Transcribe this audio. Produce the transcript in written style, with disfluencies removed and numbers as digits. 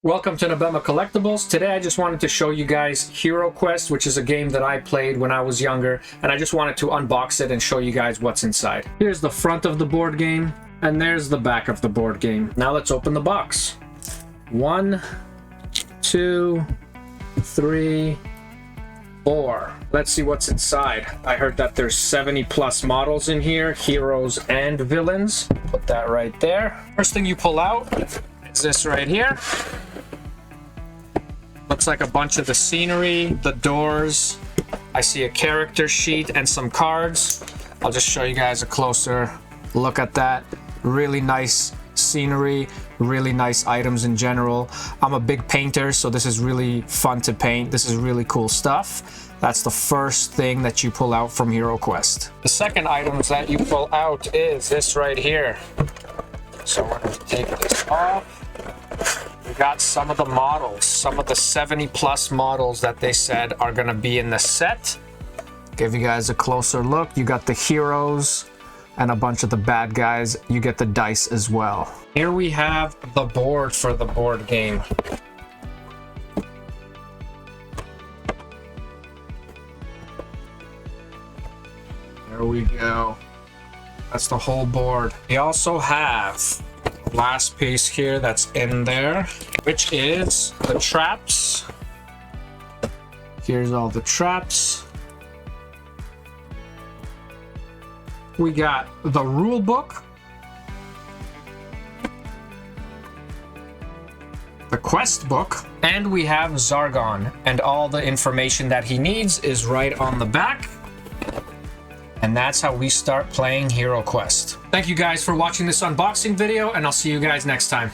Welcome to Nabema Collectibles. Today I just wanted to show you guys HeroQuest, which is a game that I played when I was younger, and I just wanted to unbox it and show you guys what's inside. Here's the front of the board game, and there's the back of the board game. Now let's open the box. 1, 2, 3, 4. Let's see what's inside. I heard that there's 70 plus models in here, heroes and villains. Put that right there. First thing you pull out is this right here. Looks like a bunch of the scenery, the doors. I see a character sheet and some cards. I'll just show you guys a closer look at that. Really nice scenery, really nice items in general. I'm a big painter, so this is really fun to paint. This is really cool stuff. That's the first thing that you pull out from HeroQuest. The second item that you pull out is this right here. So we're going to take this off. We got some of the models, some of the 70 plus models that they said are going to be in the set. Give you guys a closer look. You got the heroes and a bunch of the bad guys. You get the dice as well. Here we have the board for the board game. There we go. That's the whole board. We also have the last piece here that's in there, which is the traps. Here's all the traps. We got the rule book, the quest book, and we have Zargon, and all the information that he needs is right on the back. And that's how we start playing HeroQuest. Thank you guys for watching this unboxing video, and I'll see you guys next time.